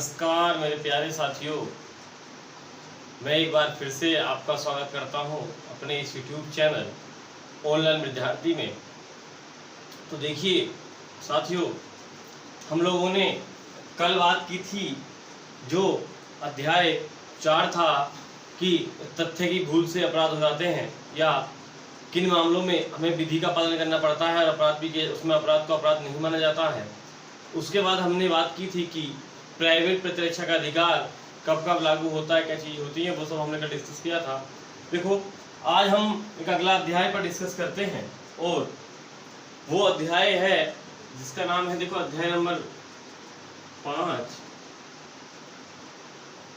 नमस्कार मेरे प्यारे साथियों, मैं एक बार फिर से आपका स्वागत करता हूं अपने इस YouTube चैनल ऑनलाइन विद्यार्थी में। तो देखिए साथियों, हम लोगों ने कल बात की थी जो अध्याय 4 था कि तथ्य की भूल से अपराध हो जाते हैं या किन मामलों में हमें विधि का पालन करना पड़ता है और अपराध भी के उसमें अपराध को अपराध नहीं माना जाता है। उसके बाद हमने बात की थी कि प्राइवेट प्रतिरक्षा का अधिकार कब कब लागू होता है, क्या चीज़ होती है, वो सब हमने कल डिस्कस किया था। देखो आज हम एक अगला अध्याय पर डिस्कस करते हैं और वो अध्याय है जिसका नाम है, देखो अध्याय नंबर 5।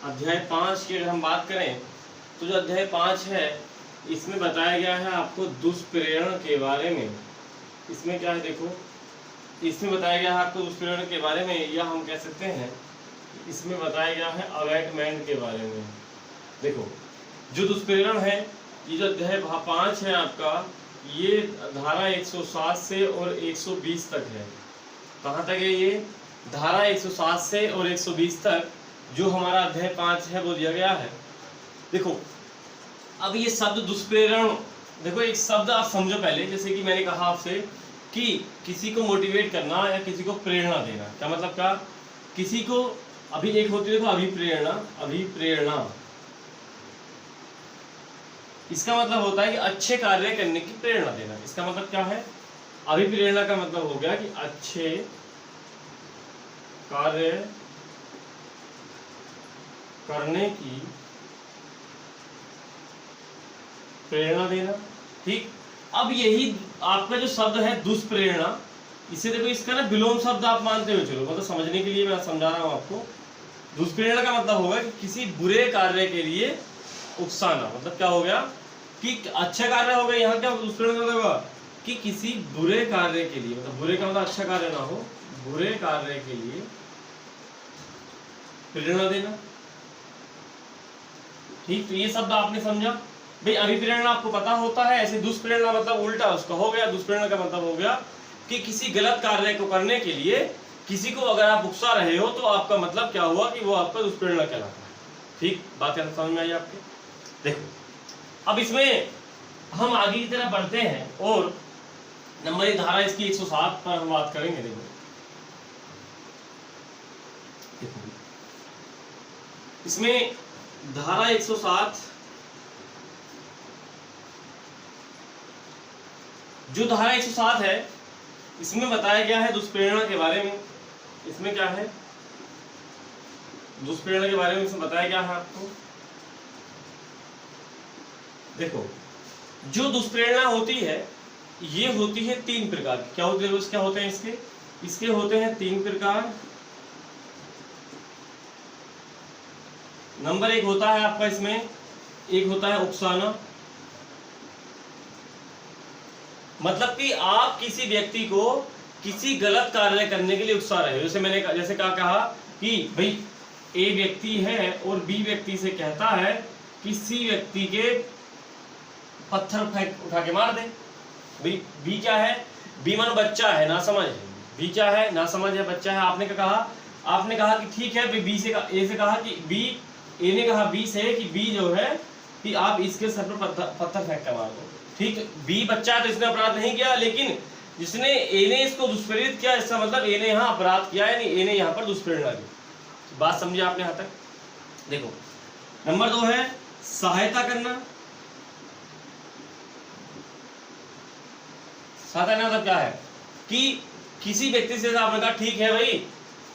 अध्याय 5 की अगर हम बात करें तो जो अध्याय 5 है इसमें बताया गया है आपको दुष्प्रेरण के बारे में। इसमें क्या है, देखो इसमें बताया गया है आपको दुष्प्रेरण के बारे में, या हम कह सकते हैं इसमें बताया गया है अवेटमेंट के बारे में। देखो जो दुष्प्रेरण है, ये जो अध्याय 5 है आपका, ये धारा 107 से और 120 तक है। कहाँ तक है ये? धारा 107 से और 120 तक जो हमारा अध्याय 5 है वो दिया गया है। देखो अब ये शब्द दुष्प्रेरण, देखो एक शब्द आप समझो पहले, जैसे कि मैंने कहा आपसे कि किसी को मोटिवेट करना या किसी को प्रेरणा देना। क्या मतलब? क्या किसी को अभी एक होती है, देखो अभिप्रेरणा। अभिप्रेरणा इसका मतलब होता है कि अच्छे कार्य करने की प्रेरणा देना। इसका मतलब क्या है? अभिप्रेरणा का मतलब हो गया कि अच्छे कार्य करने की प्रेरणा देना। ठीक, अब यही आपका जो शब्द है दुष्प्रेरणा, इसे देखो इसका ना विलोम शब्द आप मानते हो, चलो मतलब समझने के लिए मैं समझा रहा हूं आपको। दुष्प्रेरणा का मतलब होगा कि किसी बुरे कार्य के लिए उकसाना। मतलब क्या हो गया कि अच्छा कार्य हो गया, यहाँ क्या दुष्प्रेरणा का मतलब होगा कि किसी बुरे कार्य के लिए, मतलब बुरे का मतलब अच्छा कार्य ना हो, बुरे कार्य के लिए प्रेरणा देना। ठीक, तो ये शब्द आपने समझा भाई। अभिप्रेरणा आपको पता होता है, ऐसे दुष्प्रेरणा मतलब उल्टा उसका हो गया। दुष्प्रेरणा का मतलब हो गया कि किसी गलत कार्य को करने के लिए किसी को अगर आप उकसा रहे हो तो आपका मतलब क्या हुआ कि वो आपका दुष्प्रेरणा कहलाता है। ठीक, बात समझ में आई आपके? देखो अब इसमें हम आगे की तरफ बढ़ते हैं और नंबर एक धारा इसकी 107 पर हम बात करेंगे। देखो इसमें धारा 107, जो धारा 107 है इसमें बताया गया है दुष्प्रेरणा के बारे में। इसमें क्या है? दुष्प्रेरणा के बारे में इसमें बताया गया है आपको। देखो जो दुष्प्रेरणा होती है ये होती है 3 प्रकार की। क्या होते हैं? क्या होते हैं इसके होते हैं 3 प्रकार। नंबर 1 होता है आपका, इसमें एक होता है उकसाना। मतलब कि आप किसी व्यक्ति को किसी गलत कार्य करने के लिए उकसा रहे हो। जैसे कहा कि भाई ए व्यक्ति है और बी व्यक्ति से कहता है कि सी व्यक्ति के पत्थर फेंक उठा के मार दे। भाई बी क्या है? बी मानो बच्चा है, ना समझ। बी क्या है? ना समझ है, बच्चा है। आपने कहा कि ठीक है, बी से ए से कहा कि बी, ए ने कहा बी से कि बी जो है कि आप इसके सर पर पत्थर फेंक कर मार दो। ठीक, बी बच्चा है तो इसने अपराध नहीं किया, लेकिन जिसने ए ने इसको दुष्प्रेरित किया, इसका मतलब ए ने यहाँ अपराध किया, यानी ए ने यहाँ पर दुष्प्रेरणा की। बात समझे आपने यहाँ तक? देखो नंबर 2 है सहायता करना। सहायता करना मतलब क्या है कि किसी व्यक्ति से आपने कहा ठीक है भाई,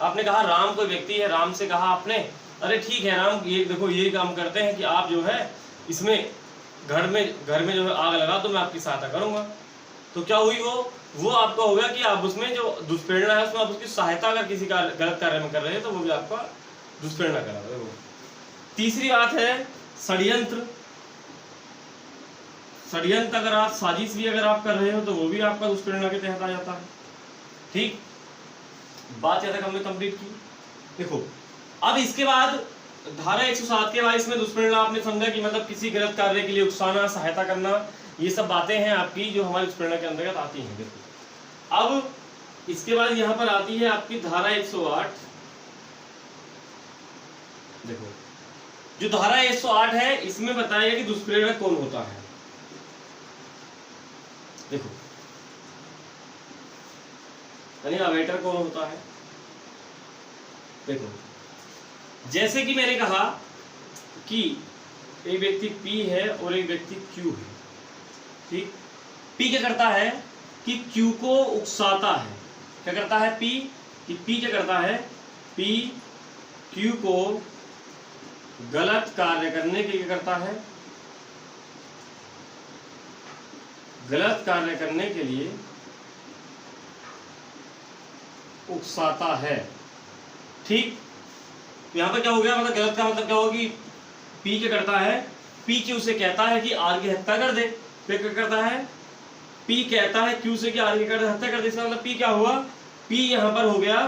आपने कहा राम कोई व्यक्ति है, राम से कहा आपने अरे ठीक है राम, ये देखो ये काम करते हैं कि आप जो है इसमें घर में जो है आग लगा तो मैं आपकी सहायता करूंगा। तो क्या हुई वो आपका हो गया कि आप उसमें जो दुष्प्रेरणा है उसमें आप उसकी सहायता अगर किसी का गलत कार्य में कर रहे हैं तो वो भी आपका दुष्प्रेरणा करा रहे हो। तीसरी बात है षड्यंत्र। षड्यंत्र अगर आप साजिश भी अगर आप कर रहे हो तो वो भी आपका दुष्प्रेरणा के तहत आ जाता है। ठीक, बात यहाँ तक हमने कंप्लीट की। देखो अब इसके बाद धारा 107 के बाद इसमें दुष्प्रेरणा आपने समझा कि मतलब किसी गलत कार्य के लिए उकसाना, सहायता करना, ये सब बातें हैं आपकी जो हमारी दुष्प्रेरणा के अंतर्गत आती हैं। देखो अब इसके बाद यहाँ पर आती है आपकी धारा 108। देखो जो धारा 108 है इसमें बताया कि दुष्प्रेरक कौन होता है। देखो यानी अवेटर कौन होता है। देखो जैसे कि मैंने कहा कि एक व्यक्ति P है और एक व्यक्ति Q है, ठीक। P क्या करता है कि Q को उकसाता है। क्या करता है P कि P क्या करता है, P Q को गलत कार्य करने के लिए करता है, गलत कार्य करने के लिए उकसाता है, ठीक। यहाँ पर क्या हो गया, मतलब गलत का मतलब क्या होगा कि P क्या करता है, P Q से कहता है कि R की हत्या कर दे। फिर क्या करता है, P कहता है Q से कि R की हत्या कर दे। इसका मतलब P क्या हुआ, P यहाँ पर हो गया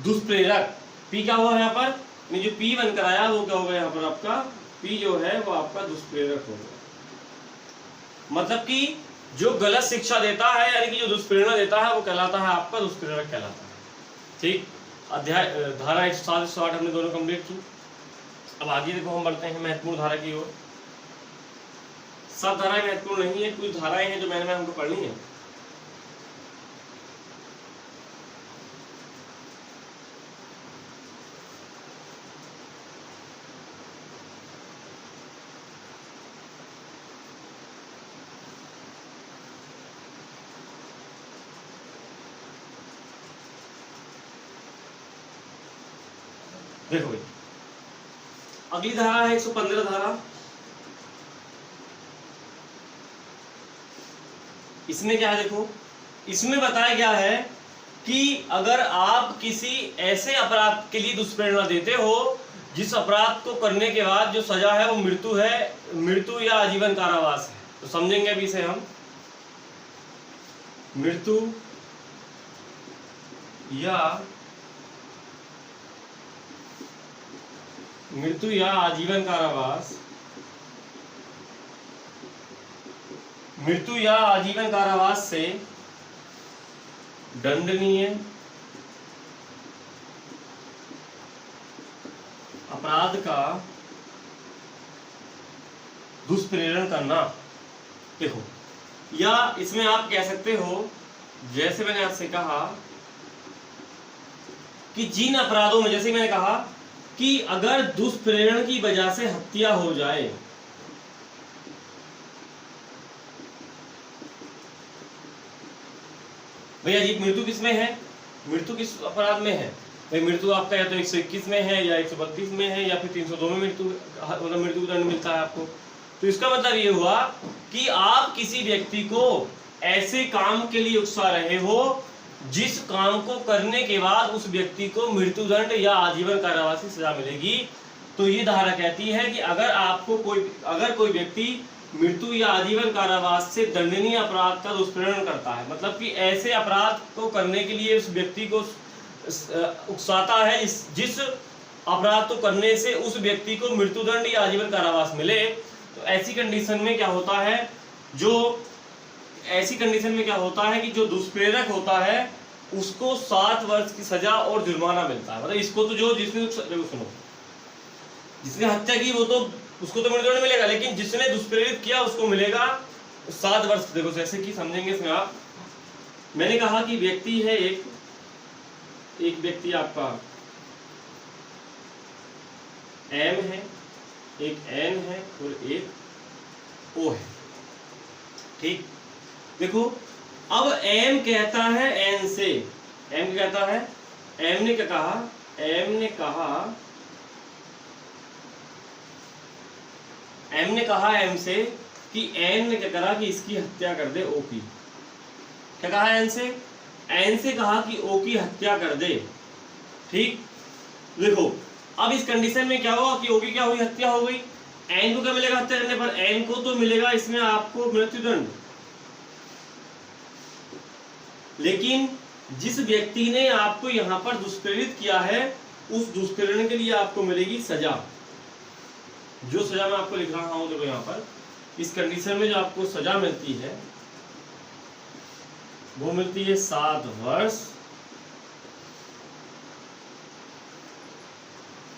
दुष्प्रेरक। P क्या हुआ यहाँ पर, जो P बनकर आया वो क्या होगा यहाँ पर आपका, P जो है वो आपका दुष्प्रेरक हो गया। मतलब कि जो गलत शिक्षा देता है यानी कि जो दुष्प्रेरणा देता है वो कहलाता है आपका दुष्प्रेरक कहलाता है, ठीक। अध्याय धारा 107 हमने दोनों कंप्लीट की। अब आगे देखो हम बढ़ते हैं महत्वपूर्ण धारा की ओर। सब धाराएं महत्वपूर्ण नहीं है, कुछ धाराएं हैं जो मैंने हमको पढ़नी है। देखो भाई अगली धारा है 115 धारा। इसमें क्या है, देखो इसमें बताया गया है कि अगर आप किसी ऐसे अपराध के लिए दुष्प्रेरणा देते हो जिस अपराध को करने के बाद जो सजा है वो मृत्यु है, मृत्यु या आजीवन कारावास है, तो समझेंगे अभी इसे हम, मृत्यु या आजीवन कारावास, मृत्यु या आजीवन कारावास से दंडनीय अपराध का दुष्प्रेरण करना। देखो या इसमें आप कह सकते हो, जैसे मैंने आपसे कहा कि जिन अपराधों में, जैसे मैंने कहा कि अगर दुष्प्रेरण की वजह से हत्या हो जाए, भैया जी मृत्यु किस में है, मृत्यु किस अपराध में है भाई, मृत्यु आपका या तो 121 में है या 132 में है या फिर 302 में मृत्यु मतलब मृत्यु दंड मिलता है आपको। तो इसका मतलब ये हुआ कि आप किसी व्यक्ति को ऐसे काम के लिए उकसा रहे हो जिस काम को करने के बाद उस व्यक्ति को मृत्युदंड या आजीवन कारावास की सजा मिलेगी। तो ये धारा कहती है कि अगर कोई व्यक्ति मृत्यु या आजीवन कारावास से दंडनीय अपराध का दुष्प्रेरण करता है, मतलब कि ऐसे अपराध को करने के लिए उस व्यक्ति को उकसाता है जिस अपराध को करने से उस व्यक्ति को मृत्युदंड या आजीवन कारावास मिले, तो ऐसी कंडीशन में क्या होता है, ऐसी कंडीशन में क्या होता है कि जो दुष्प्रेरक होता है उसको 7 वर्ष की सजा और जुर्माना मिलता है। मतलब इसको तो जिसने सुनो, जिसने हत्या की वो तो उसको तो मृत्युदंड मिलेगा, लेकिन जिसने दुष्प्रेरित किया उसको मिलेगा 7 वर्ष। देखो जैसे कि समझेंगे इसमें आप, मैंने कहा कि व्यक्ति है एक व्यक्ति आपका M है, एक N है और एक O है, ठीक। देखो अब M कहता है N से, M कहता है, M ने क्या कहा, M ने कहा M से कि N ने क्या करा कि इसकी हत्या कर दे OP। क्या कहा N से, N से कहा कि O की हत्या कर दे, ठीक। देखो अब इस कंडीशन में क्या हुआ कि O की क्या हुई, हत्या हो गई। N को क्या मिलेगा हत्या करने पर, N को तो मिलेगा इसमें आपको मृत्युदंड, लेकिन जिस व्यक्ति ने आपको यहाँ पर दुष्प्रेरित किया है उस दुष्प्रेरण के लिए आपको मिलेगी सजा। जो सजा मैं आपको लिख रहा हूं, देखो यहाँ पर इस कंडीशन में जो आपको सजा मिलती है वो मिलती है 7 वर्ष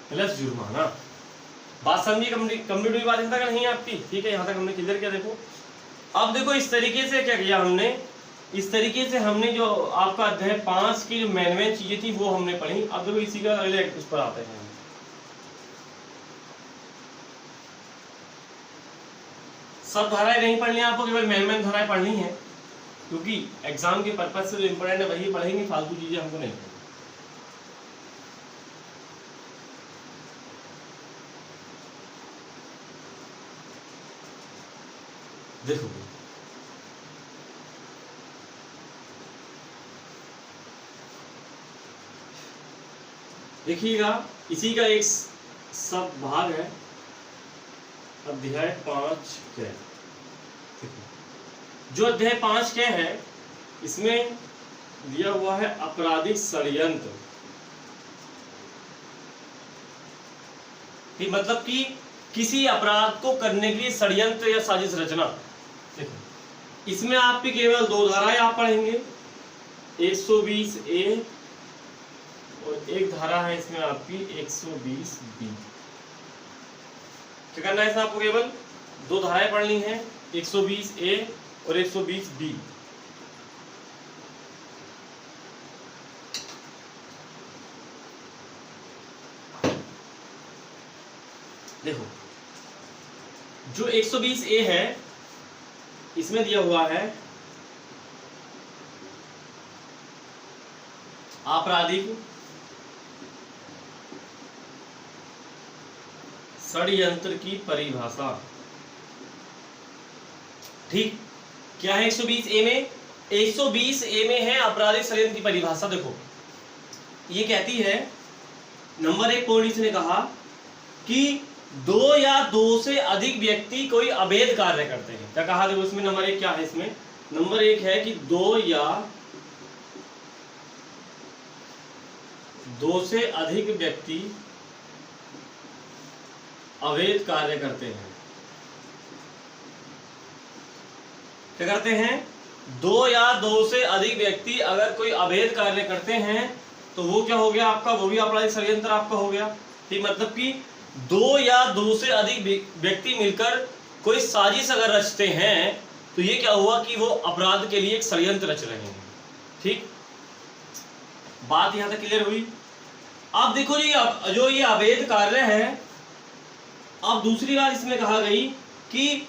प्लस जुर्माना। बात समझी? कंप्लीट हुई बात यहाँ तक नहीं आपकी? ठीक है, यहाँ तक हमने क्लियर किया। देखो अब देखो इस तरीके से क्या किया हमने, इस तरीके से हमने जो आपका अध्याय 5 की जो मेन चीजें थी वो हमने पढ़ी। अब देखो इसी का अगले उस पर आते हैं। सब धाराएं नहीं पढ़नी है आपको, केवल मेन धाराएं पढ़नी है, क्योंकि एग्जाम के पर्पज से जो इम्पोर्टेंट है वही पढ़ेंगे, फालतू चीजें हमको नहीं। देखो देखिएगा, इसी का एक सब भाग है अध्याय 5 के। जो अध्याय 5 के है इसमें दिया हुआ है आपराधिक षड्यंत्र, मतलब कि किसी अपराध को करने के लिए षड्यंत्र या साजिश रचना। देखो इसमें आपकी केवल 2 धाराएं आप पढ़ेंगे, 120A और एक धारा है इसमें आपकी 120B। क्या करना है इसमें आपको? केवल 2 धाराएं पढ़नी है, 120A और 120B। देखो जो 120A है इसमें दिया हुआ है आपराधिक षड्यंत्र की परिभाषा। ठीक, क्या है 120A में? 120A में है आपराधिक षड्यंत्र की परिभाषा। देखो ये कहती है, नंबर 1 पॉइंट इसने कहा कि 2 या 2 से अधिक व्यक्ति कोई अवैध कार्य करते हैं। क्या कहा? देखो इसमें नंबर 1 क्या है? इसमें नंबर 1 है कि 2 या 2 से अधिक व्यक्ति अवैध कार्य करते हैं। क्या करते हैं? 2 या 2 से अधिक व्यक्ति अगर कोई अवैध कार्य करते हैं तो वो क्या हो गया आपका? वो भी आपराधिक षड्यंत्र आपका हो गया। ठीक, मतलब कि 2 या 2 से अधिक व्यक्ति मिलकर कोई साजिश अगर रचते हैं तो ये क्या हुआ कि वो अपराध के लिए एक षड्यंत्र रच रहे हैं। ठीक, बात यहां तक क्लियर हुई? अब देखो जो ये अवैध कार्य है, अब दूसरी बात इसमें कहा गई कि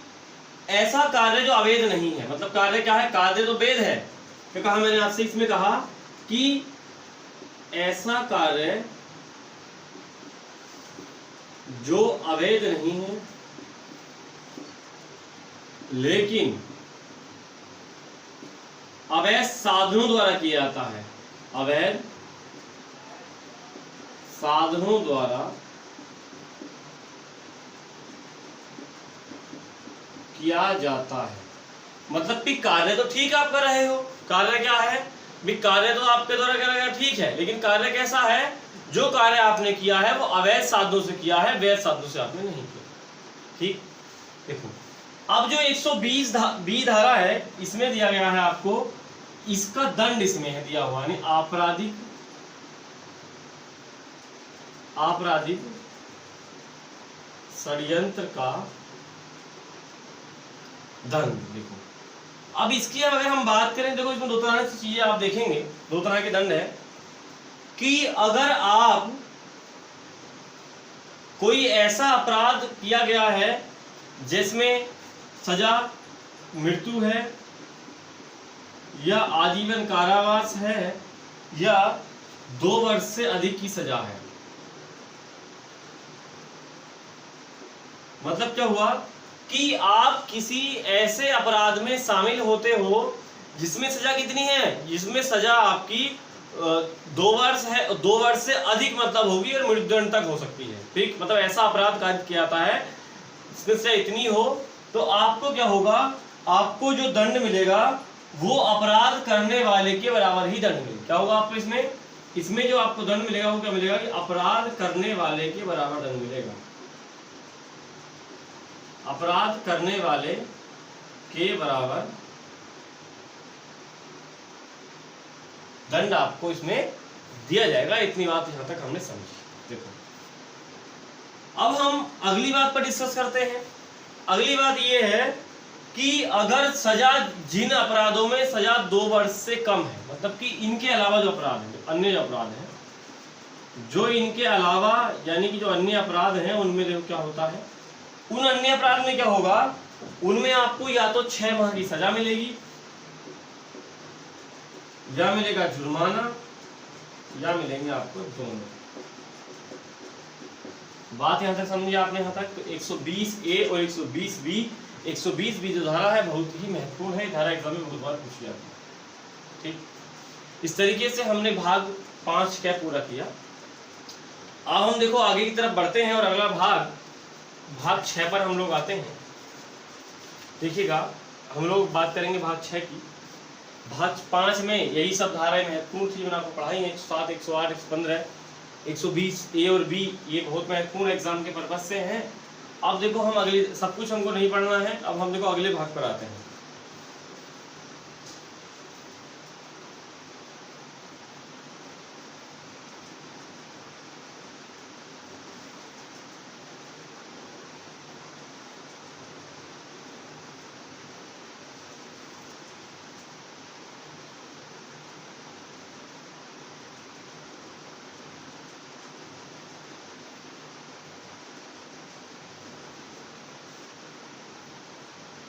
ऐसा कार्य जो अवैध नहीं है। मतलब कार्य क्या है? कार्य तो वैध है। क्या कहा मैंने आपसे? इसमें कहा कि ऐसा कार्य जो अवैध नहीं है लेकिन अवैध साधनों द्वारा किया जाता है, अवैध साधनों द्वारा किया जाता है। मतलब कि कार्य तो ठीक आप कर रहे हो, कार्य क्या है भी? कार्य तो आपके द्वारा करा गया, ठीक है, लेकिन कार्य कैसा है? जो कार्य आपने किया है वो अवैध साधनों से किया है, वैध साधनों से आपने नहीं किया। ठीक, देखो अब जो 120B धारा है इसमें दिया गया है आपको, इसका दंड इसमें है दिया हुआ, यानी आपराधिक षड्यंत्र का दंड। देखो अब इसकी अगर हम बात करें, देखो इसमें 2 तरह की चीजें आप देखेंगे, 2 तरह के दंड है कि अगर आप कोई ऐसा अपराध किया गया है जिसमें सजा मृत्यु है या आजीवन कारावास है या 2 वर्ष से अधिक की सजा है। मतलब क्या हुआ कि आप किसी ऐसे अपराध में शामिल होते हो जिसमें सजा कितनी है? जिसमें सजा आपकी 2 वर्ष है, 2 वर्ष से अधिक मतलब होगी और मृत्युदंड तक हो सकती है। ठीक, मतलब ऐसा अपराध कार्य किया जाता है जिसमें सजा इतनी हो तो आपको क्या होगा? आपको जो दंड मिलेगा वो अपराध करने वाले के बराबर ही दंड मिलेगा। क्या होगा आपको इसमें जो आपको दंड मिलेगा वो क्या मिलेगा कि अपराध करने वाले के बराबर दंड मिलेगा। अपराध करने वाले के बराबर दंड आपको इसमें दिया जाएगा। इतनी बात यहां तक हमने समझी। देखो अब हम अगली बात पर डिस्कस करते हैं। अगली बात ये है कि अगर सजा, जिन अपराधों में सजा 2 वर्ष से कम है, मतलब कि इनके अलावा जो अपराध है, अन्य जो अपराध है, जो इनके अलावा यानी कि जो अन्य अपराध हैं उनमें देखो क्या होता है, उन अन्य अपराध में क्या होगा, उनमें आपको या तो 6 माह की सजा मिलेगी, या मिलेगा जुर्माना, या मिलेंगे आपको दोनों। बात यहां तक समझिए आपने यहां तक। तो 120A और 120B, 120B जो धारा है बहुत ही महत्वपूर्ण है, धारा एग्जाम में बहुत बार पूछी जाती है। ठीक, इस तरीके से हमने भाग 5 क्या पूरा किया। अब हम देखो आगे की तरफ बढ़ते हैं और अगला भाग 6 पर हम लोग आते हैं। देखिएगा, हम लोग बात करेंगे भाग 6 की। भाग 5 में यही सब धाराएं महत्वपूर्ण थी, मैंने आपको पढ़ाई है, 107, 108, 115, 120A और B, ये बहुत महत्वपूर्ण एग्जाम के पर्पज से हैं। अब देखो हम अगले, सब कुछ हमको नहीं पढ़ना है, अब हम देखो अगले भाग पर आते हैं।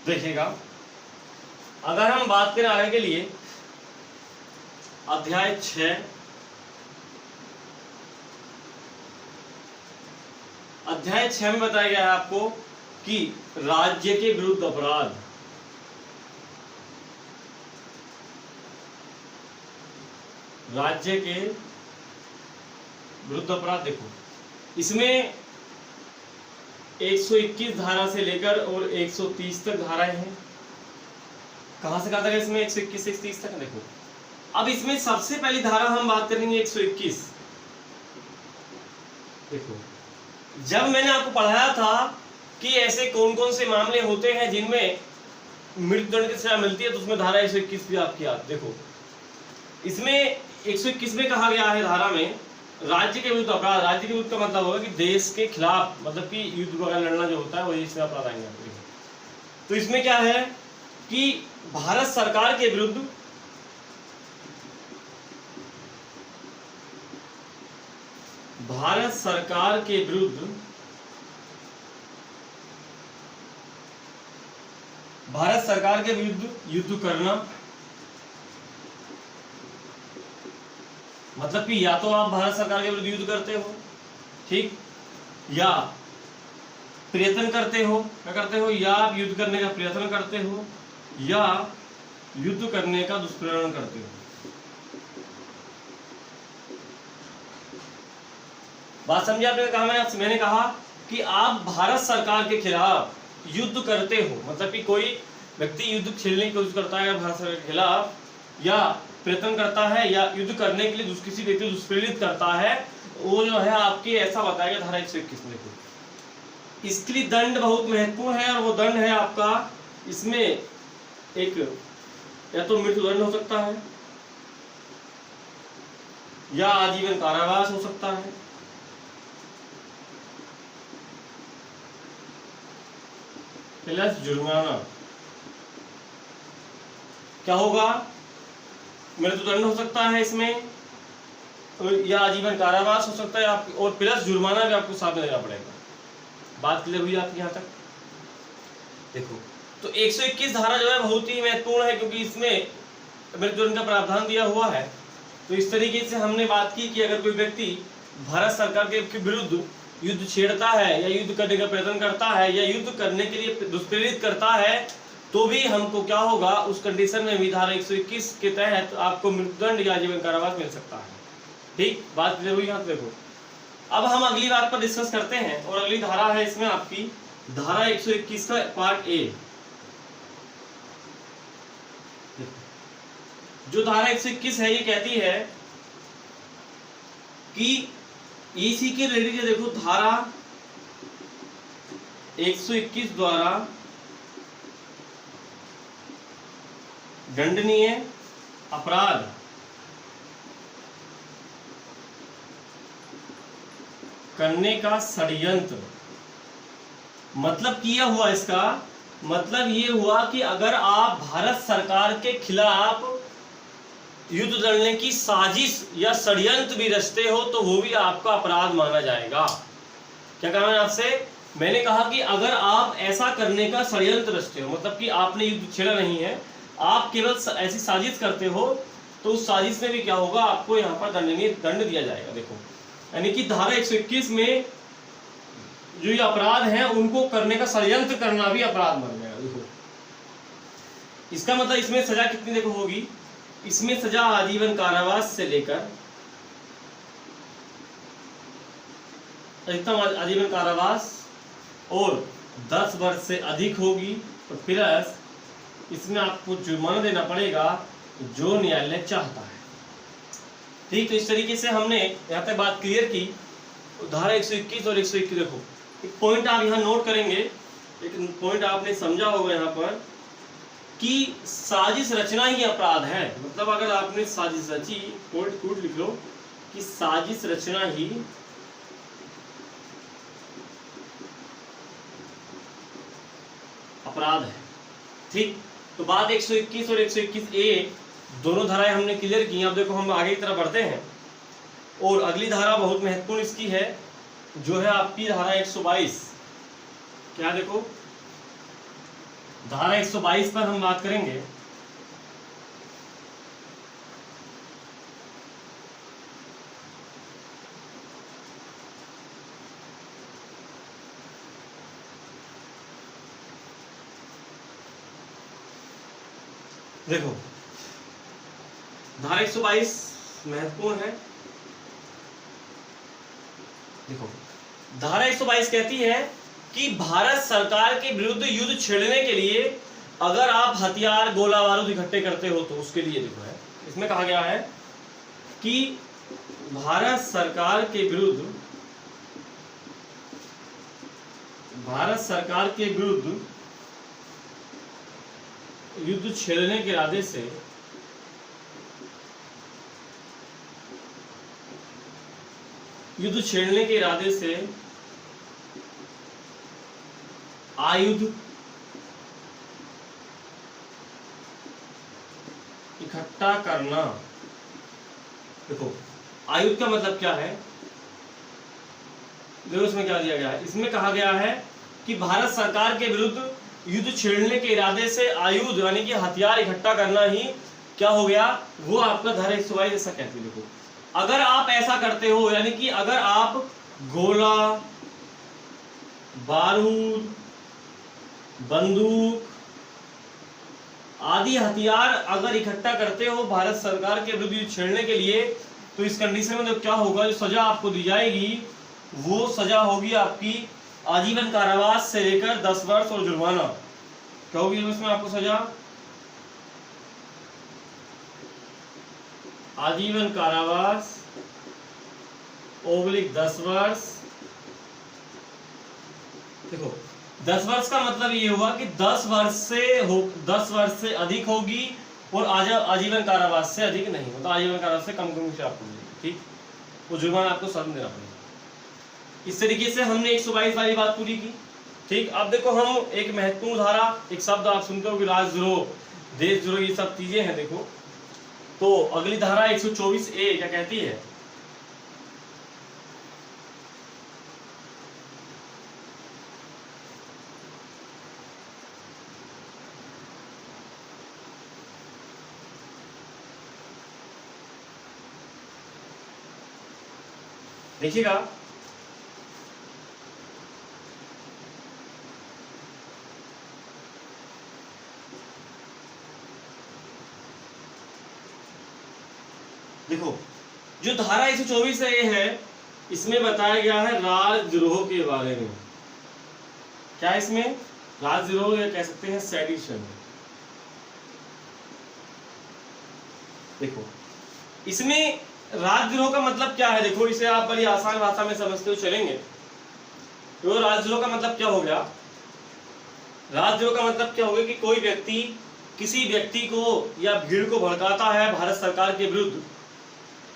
देखिएगा, अगर हम बात करें आगे के लिए, अध्याय 6, अध्याय 6 में बताया गया है आपको कि राज्य के विरुद्ध अपराध, राज्य के विरुद्ध अपराध। देखो इसमें 121 धारा से लेकर और 130 तक धाराएं हैं। कहां से कहां तक है इसमें? 121 से 130 तक। देखो अब इसमें सबसे पहली धारा हम बात करेंगे 121। देखो, जब मैंने आपको पढ़ाया था कि ऐसे कौन कौन से मामले होते हैं जिनमें मृत्युदंड की सजा मिलती है, तो उसमें धारा 121 भी आपकी याद। देखो इसमें 121 में कहा गया है धारा में, राज्य के विरुद्ध अपराध। राज्य के विरुद्ध का मतलब होगा कि देश के खिलाफ, मतलब कि युद्ध वगैरह लड़ना जो होता है वही इसमें अपराध आएंगे। तो इसमें क्या है कि भारत सरकार के विरुद्ध, भारत सरकार के विरुद्ध, भारत सरकार के विरुद्ध युद्ध करना, मतलब कि या तो आप भारत सरकार के विरुद्ध युद्ध करते हो, ठीक, या प्रयत्न करते हो, क्या करते हो, या आप युद्ध करने का प्रयत्न करते हो, या युद्ध करने का दुष्प्रेरण करते हो। बात समझे आपने? कहा मैंने कहा कि आप भारत सरकार के खिलाफ युद्ध करते हो, मतलब कि कोई व्यक्ति युद्ध छेड़ने की कोशिश करता है भारत सरकार के खिलाफ, या प्रयत्न करता है, या युद्ध करने के लिए किसी व्यक्ति को दुष्प्रेरित करता है, वो जो है आपके ऐसा बताया गया धारा 121 में। इसके लिए दंड बहुत महत्वपूर्ण है, और वो दंड है आपका, इसमें एक या तो मृत्युदंड हो सकता है, या आजीवन कारावास हो सकता है, प्लस जुर्माना। क्या होगा? मृत्युदंड हो सकता है इसमें, या आजीवन कारावास हो सकता है आपको, और प्लस जुर्माना भी आपको साथ में देना पड़ेगा। बात क्लियर हुई आपकी यहाँ तक? देखो, तो 121 धारा जो है बहुत ही महत्वपूर्ण है, क्योंकि इसमें मृत्युदंड का प्रावधान दिया हुआ है। तो इस तरीके से हमने बात की कि अगर कोई व्यक्ति भारत सरकार के विरुद्ध युद्ध छेड़ता है, या युद्ध करने का प्रयत्न करता है, या युद्ध करने के लिए दुष्प्रेरित करता है, तो भी हमको क्या होगा, उस कंडीशन में भी धारा 121 के तहत आपको मृत्युदंड या आजीवन कारावास मिल सकता है। ठीक, बात क्लियर हुई यहाँ? देखो अब हम अगली बात पर डिस्कस करते हैं, और अगली धारा है इसमें आपकी धारा 121 का पार्ट ए। जो धारा 121 है ये कहती है कि इसी के रिलेटेड देखो, धारा 121 द्वारा दंडनीय अपराध करने का षड्यंत्र। मतलब किया हुआ, इसका मतलब ये हुआ कि अगर आप भारत सरकार के खिलाफ युद्ध लड़ने की साजिश या षड्यंत्र भी रचते हो तो वो भी आपका अपराध माना जाएगा। क्या कहा मैंने आपसे? मैंने कहा कि अगर आप ऐसा करने का षड्यंत्र रचते हो, मतलब कि आपने युद्ध छेड़ा नहीं है, आप केवल ऐसी साजिश करते हो, तो उस साजिश में भी क्या होगा, आपको यहाँ पर दंड दिया जाएगा। देखो, यानी कि धारा 121 में जो ये अपराध है उनको करने का षड्यंत्र करना भी अपराध माना जाएगा। देखो, इसका मतलब इसमें सजा कितनी देखो होगी, इसमें सजा आजीवन कारावास से लेकर अधिकतम आजीवन कारावास और 10 वर्ष से अधिक होगी, और प्लस इसमें आपको जुर्माना देना पड़ेगा जो न्यायालय चाहता है। ठीक, तो इस तरीके से हमने यहाँ तक बात क्लियर की। धारा 121 और 121 देखो, एक पॉइंट आप यहाँ नोट करेंगे, एक पॉइंट आपने समझा होगा यहाँ पर कि साजिश रचना ही अपराध है। मतलब अगर आपने साजिश रची, पॉइंट कूट लिख लो कि साजिश रचना ही अपराध है। ठीक, तो बात 121 और 121A दोनों धाराएं हमने क्लियर की। अब देखो हम आगे की तरफ बढ़ते हैं, और अगली धारा बहुत महत्वपूर्ण इसकी है, जो है आपकी धारा 122। क्या देखो, धारा 122 पर हम बात करेंगे। देखो, धारा 122 महत्वपूर्ण है। देखो, धारा 122 कहती है कि भारत सरकार के विरुद्ध युद्ध छेड़ने के लिए अगर आप हथियार, गोला बारूद इकट्ठे करते हो तो उसके लिए देखो है, इसमें कहा गया है कि भारत सरकार के विरुद्ध युद्ध छेड़ने के इरादे से आयुध इकट्ठा करना। देखो, आयुध का मतलब क्या है, देखो इसमें क्या दिया गया है, इसमें कहा गया है कि भारत सरकार के विरुद्ध युद्ध छेड़ने के इरादे से आयुध यानी कि हथियार इकट्ठा करना ही क्या हो गया, वो आपका धारा 122 ऐसा कहती है। देखो, अगर आप ऐसा करते हो, यानी कि अगर आप गोला, बारूद, बंदूक आदि हथियार अगर इकट्ठा करते हो भारत सरकार के विरुद्ध युद्ध छेड़ने के लिए, तो इस कंडीशन में तो क्या होगा, जो सजा आपको दी जाएगी वो सजा होगी आपकी आजीवन कारावास से लेकर 10 वर्ष और जुर्माना। क्या होगी उसमें आपको सजा? आजीवन कारावास / 10 वर्ष। देखो, 10 वर्ष का मतलब ये हुआ कि 10 वर्ष से अधिक होगी, और आजीवन कारावास से अधिक नहीं, मतलब आजीवन कारावास से कम की आपको मिलेगी। ठीक, वो जुर्माना आपको सदन देना पड़ेगा। इस तरीके से हमने 122 वाली बात पूरी की। ठीक, अब देखो हम एक महत्वपूर्ण धारा, एक शब्द आप सुनते हो कि राजद्रोह, देशद्रोह, ये सब चीजें हैं। देखो, तो अगली धारा 124A क्या कहती है? देखिएगा, देखो जो धारा 124A है, इसमें बताया गया है राजद्रोह के बारे में। क्या इसमें? राजद्रोह, या कह सकते हैं सेडिशन। देखो, इसमें राजद्रोह का मतलब क्या है? देखो, इसे आप बड़ी आसान भाषा में समझते हुए चलेंगे। तो राजद्रोह का मतलब क्या हो गया? राजद्रोह का मतलब क्या हो गया कि कोई व्यक्ति किसी व्यक्ति को या भीड़ को भड़काता है भारत सरकार के विरुद्ध,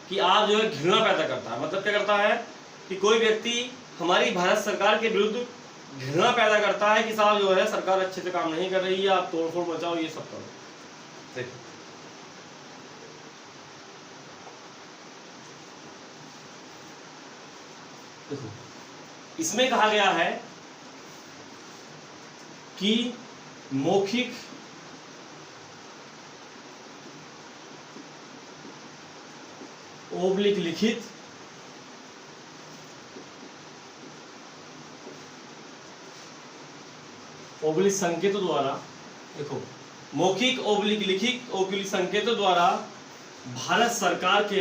कि आप जो है घृणा पैदा करता है। मतलब क्या करता है कि कोई व्यक्ति हमारी भारत सरकार के विरुद्ध घृणा पैदा करता है कि साहब जो है सरकार अच्छे से काम नहीं कर रही है, आप तोड़फोड़ मचाओ, ये सब करो। देखो देखो इसमें कहा गया है कि मौखिक ओब्लिक लिखित ओब्लिक संकेतों द्वारा, देखो मौखिक ओब्लिक लिखित ओब्लिक संकेतों द्वारा भारत सरकार के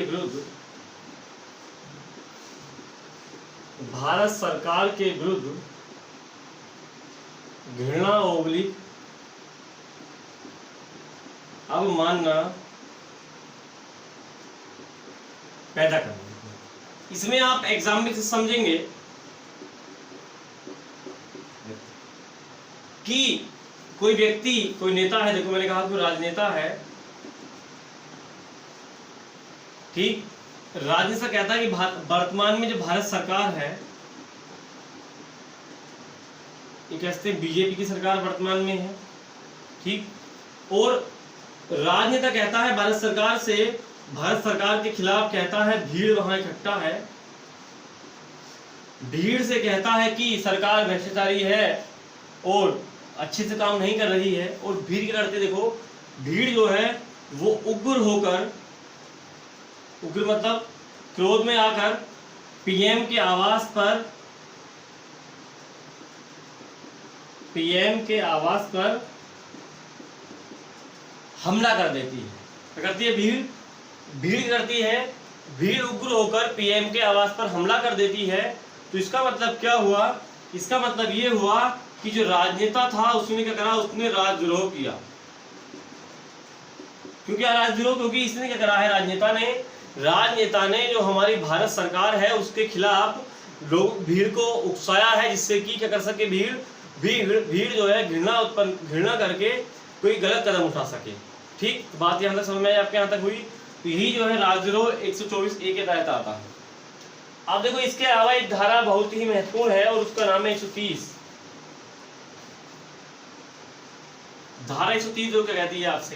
विरुद्ध घृणा ओब्लिक अवमानना पैदा करना। इसमें आप एग्जाम में से समझेंगे कि कोई व्यक्ति, कोई नेता है, देखो मैंने कहा कोई राजनेता है, ठीक, राजनेता कहता है कि वर्तमान में जो भारत सरकार है, ये कहते हैं बीजेपी की सरकार वर्तमान में है, ठीक, और राजनेता कहता है भारत सरकार के खिलाफ कहता है भीड़ वहां इकट्ठा है, भीड़ से कहता है कि सरकार भ्रष्टाचारी है और अच्छे से काम नहीं कर रही है, और भीड़ क्या करते, देखो भीड़ जो है वो उग्र होकर, उग्र मतलब क्रोध में आकर पीएम के आवास पर हमला कर देती है। क्या करती है भीड़ करती है, भीड़ उग्र होकर पीएम के आवास पर हमला कर देती है। तो इसका मतलब क्या हुआ, इसका मतलब ये हुआ कि जो राजनेता था उसने क्या करा, उसने राजद्रोह किया। क्योंकि राजद्रोह, क्योंकि इसने क्या करा है, राजनेता ने जो हमारी भारत सरकार है उसके खिलाफ लोग भीड़ को उकसाया है, जिससे कि क्या कर सके, भीड़ जो है घृणा करके कोई गलत कदम उठा सके। ठीक, बात यहाँ तक समझ में आपके यहाँ तक हुई। तो यही जो है राजद्रोह 124A के तहत आता है। अब देखो इसके अलावा एक धारा बहुत ही महत्वपूर्ण है और उसका नाम है 130। धारा 130 जो क्या कहती है आपसे,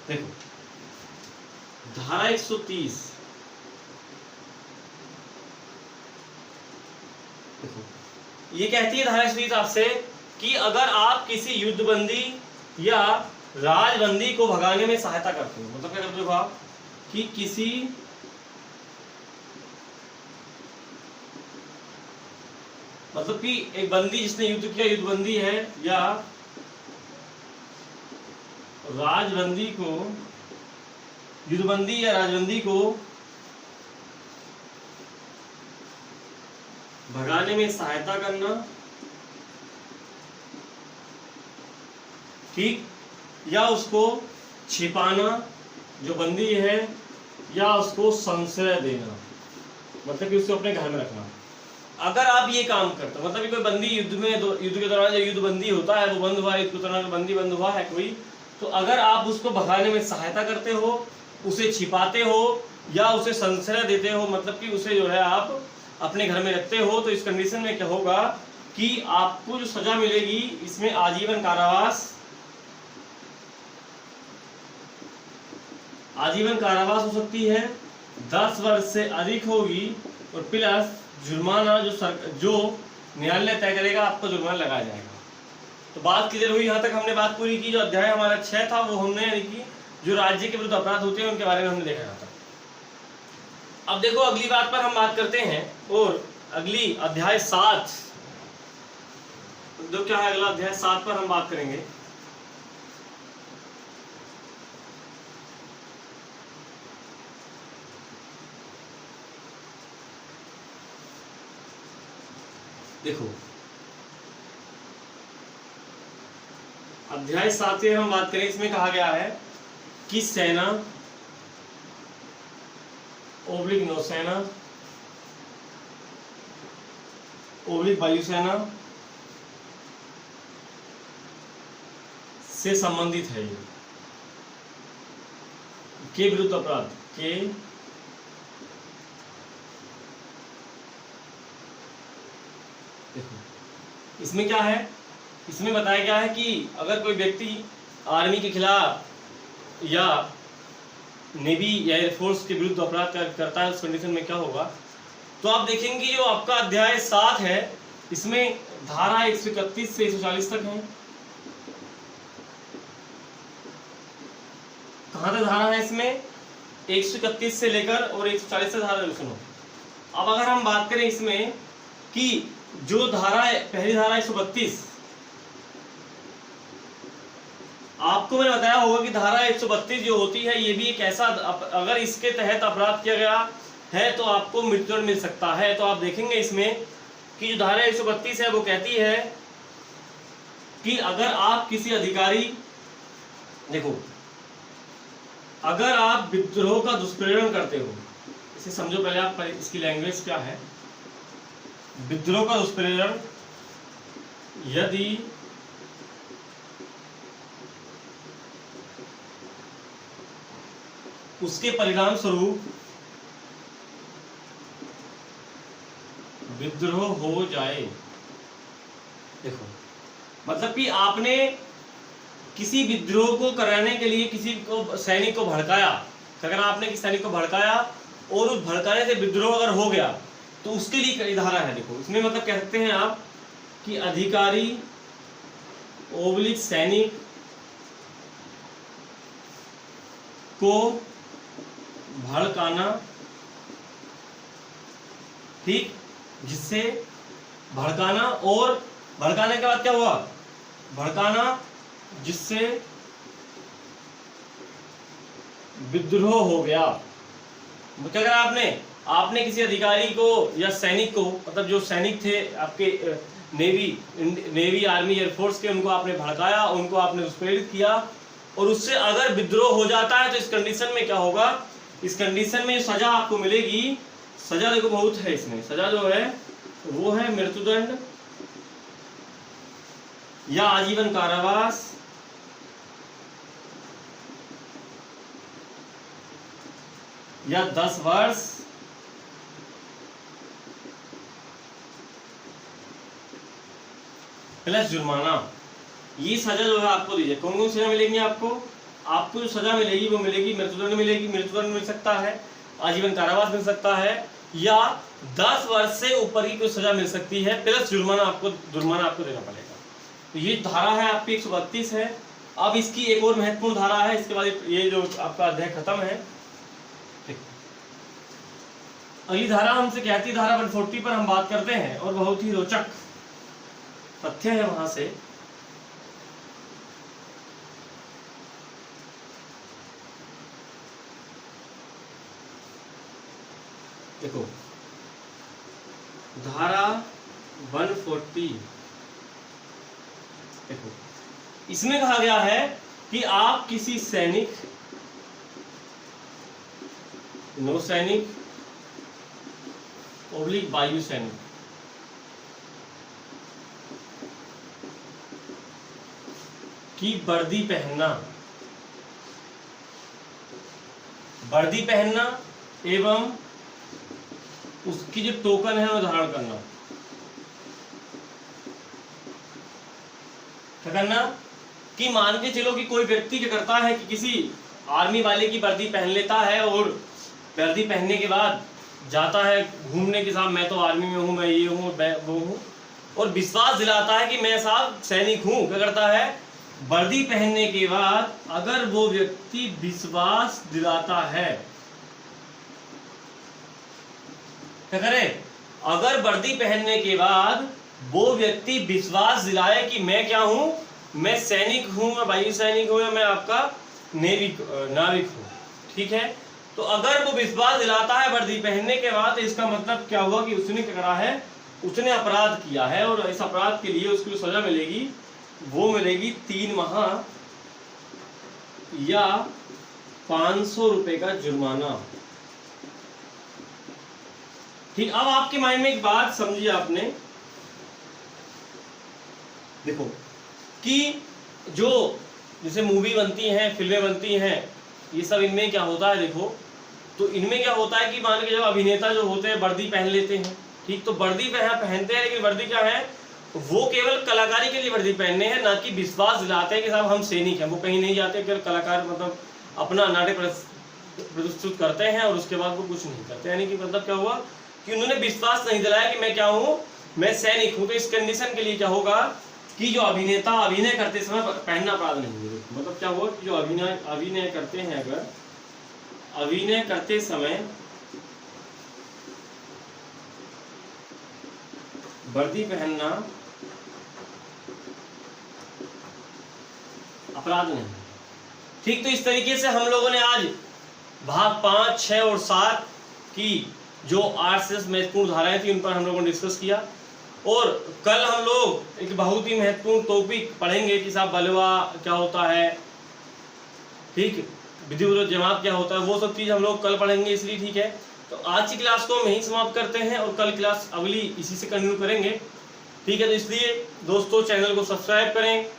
देखो धारा 130, देखो ये कहती है धारा 130 आपसे कि अगर आप किसी युद्धबंदी या राजबंदी को भगाने में सहायता करते हो, मतलब क्या करते हो आप कि किसी मतलब कि एक बंदी जिसने युद्ध किया, युद्धबंदी है या राजबंदी को, युद्धबंदी या राजबंदी को भगाने में सहायता करना, ठीक, या उसको छिपाना जो बंदी है, या उसको संशय देना, मतलब कि उसको अपने घर में रखना। अगर आप ये काम करते हो, मतलब कि कोई बंदी युद्ध के दौरान जो युद्ध बंदी होता है वो बंद हुआ है, युद्ध के दौरान बंदी बंद हुआ है कोई, तो अगर आप उसको भगाने में सहायता करते हो, उसे छिपाते हो या उसे संशय देते हो, मतलब कि उसे जो है आप अपने घर में रखते हो, तो इस कंडीशन में क्या होगा कि आपको जो सजा मिलेगी इसमें आजीवन कारावास हो सकती है, 10 वर्ष से अधिक होगी, और प्लस जुर्माना जो न्यायालय तय करेगा आपको जुर्माना लगाया जाएगा। तो बात क्लियर हुई, यहाँ तक हमने बात पूरी की। जो अध्याय हमारा 6 था वो हमने यानी कि जो राज्य के विरुद्ध अपराध होते हैं उनके बारे में हमने देखा था। अब देखो अगली बात पर हम बात करते हैं, और अगली अध्याय 7, जो क्या है अगला अध्याय 7 पर हम बात करेंगे। देखो अध्याय 7 में हम बात करें, इसमें कहा गया है कि सेना / नौसेना ओब्लिक वायुसेना से संबंधित है ये, के विरुद्ध अपराध के इसमें क्या है, इसमें बताया गया है कि अगर कोई व्यक्ति आर्मी के खिलाफ या नेवी या एयरफोर्स के विरुद्ध अपराध करता है, उस कंडीशन में क्या होगा। तो आप देखेंगे जो आपका अध्याय 7 है इसमें धारा 131 से 140 तक है। कहाँ तक धारा है इसमें, 131 से लेकर और 140 से धारा सुनो। अब अगर हम बात करें इसमें कि जो धारा पहली धारा 132, आपको मैंने बताया होगा कि धारा 132 जो होती है ये भी एक ऐसा, अगर इसके तहत अपराध किया गया है तो आपको मृत्युदंड मिल सकता है। तो आप देखेंगे इसमें कि जो धारा 132 है वो कहती है कि अगर आप किसी अधिकारी, देखो अगर आप विद्रोह का दुष्प्रेरण करते हो, इसे समझो पहले आप, इसकी लैंग्वेज क्या है। विद्रोह का दुष्प्रेरण यदि उसके परिणाम स्वरूप विद्रोह हो जाए, देखो मतलब कि आपने किसी विद्रोह को कराने के लिए किसी को, सैनिक को भड़काया, अगर आपने किसी सैनिक को भड़काया और उस भड़काने से विद्रोह अगर हो गया तो उसके लिए कई धारा है। देखो इसमें मतलब कह सकते हैं आप कि अधिकारी ओब्लिक सैनिक को भड़काना, ठीक, जिससे भड़काना, और भड़काने के बाद क्या हुआ, भड़काना जिससे विद्रोह हो गया। क्या करा आपने किसी अधिकारी को या सैनिक को, मतलब जो सैनिक थे आपके नेवी आर्मी एयरफोर्स के, उनको आपने भड़काया, उनको आपने दुष्प्रेरित किया और उससे अगर विद्रोह हो जाता है तो इस कंडीशन में क्या होगा, इस कंडीशन में सजा आपको मिलेगी। सजा देखो बहुत है इसमें, सजा जो है वो है मृत्युदंड या आजीवन कारावास या 10 वर्ष प्लस जुर्माना। ये सजा जो है आपको दीजिए। कौन कौन सजा मिलेंगी आपको जो सजा मिलेगी वो मिलेगी, मृत्युदंड मिलेगी, मृत्युदंड मिल सकता है, आजीवन कारावास मिल सकता है, या 10 वर्ष से ऊपर की कोई सजा मिल सकती है, प्लस जुर्माना आपको देना पड़ेगा। तो ये धारा है आपकी 132 है। अब इसकी एक और महत्वपूर्ण धारा है, इसके बाद ये जो आपका अध्याय खत्म है। अगली धारा हमसे कहती है, धारा 140 पर हम बात करते हैं और बहुत ही रोचक तथ्य है वहां से। देखो धारा 140, देखो इसमें कहा गया है कि आप किसी सैनिक, नौसैनिक ओब्लिक वायु सैनिक की वर्दी पहनना एवं उसकी जो टोकन है वो धारण करना। क्या करना कि मान के चलो कि कोई व्यक्ति क्या करता है कि किसी आर्मी वाले की वर्दी पहन लेता है और वर्दी पहनने के बाद जाता है घूमने के साथ, मैं तो आर्मी में हूँ, मैं ये हूँ, वो हूँ, और विश्वास दिलाता है कि मैं साहब सैनिक हूँ। क्या करता है, वर्दी पहनने के बाद अगर वो व्यक्ति विश्वास दिलाता है, क्या करे, अगर वर्दी पहनने के बाद वो व्यक्ति विश्वास दिलाए कि मैं क्या हूं, मैं सैनिक हूं, मैं वायु सैनिक हूं, या मैं आपका नाविक हूं, ठीक है। तो अगर वो विश्वास दिलाता है वर्दी पहनने के बाद, इसका मतलब क्या हुआ कि उसने क्या करा है, उसने अपराध किया है, और इस अपराध के लिए उसको सजा मिलेगी वो मिलेगी 3 माह या 500 रुपए का जुर्माना। ठीक, अब आपके माइंड में एक बात समझिए आपने देखो कि जो जैसे मूवी बनती हैं, फिल्में बनती हैं, ये सब इनमें क्या होता है देखो, तो इनमें क्या होता है कि मान के जब अभिनेता जो होते हैं वर्दी पहन लेते हैं, ठीक, तो वर्दी पहनते हैं, लेकिन वर्दी क्या है, वो केवल कलाकारी के लिए वर्दी पहनने हैं, ना कि विश्वास दिलाते हैं कि साहब हम सैनिक हैं। वो कहीं नहीं जाते, केवल कलाकार मतलब अपना नाटक प्रस्तुत करते हैं और उसके बाद वो कुछ नहीं करते। यानी कि मतलब क्या हुआ कि उन्होंने विश्वास नहीं दिलाया कि मैं क्या हूँ, मैं सैनिक हूँ। तो इस कंडीशन के लिए क्या होगा कि जो अभिनेता अभिनय करते समय पहनना अपराध नहीं है। मतलब क्या हुआ कि जो अभिनय करते हैं, अगर अभिनय करते समय वर्दी पहनना अपराध नहीं, ठीक। तो इस तरीके से हम लोगों ने आज भाग 5, 6 और 7 की जो आरएसएस महत्वपूर्ण धाराएं थी उन पर हम लोगों ने डिस्कस किया। और कल हम लोग एक बहुत ही महत्वपूर्ण टॉपिक पढ़ेंगे कि साहब बलवा क्या होता है, ठीक, विधिविरोध जमात क्या होता है, वो सब चीज़ हम लोग कल पढ़ेंगे, इसलिए ठीक है। तो आज की क्लास को हम यहीं समाप्त करते हैं और कल क्लास अगली इसी से कंटिन्यू करेंगे, ठीक है। तो इसलिए दोस्तों चैनल को सब्सक्राइब करें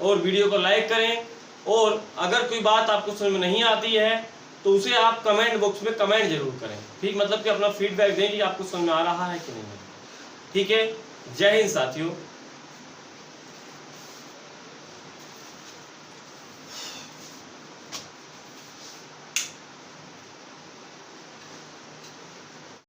और वीडियो को लाइक करें, और अगर कोई बात आपको समझ में नहीं आती है तो उसे आप कमेंट बॉक्स में कमेंट जरूर करें, ठीक, मतलब कि अपना फीडबैक दें कि आपको समझ में आ रहा है कि नहीं, ठीक है। जय हिंद साथियों।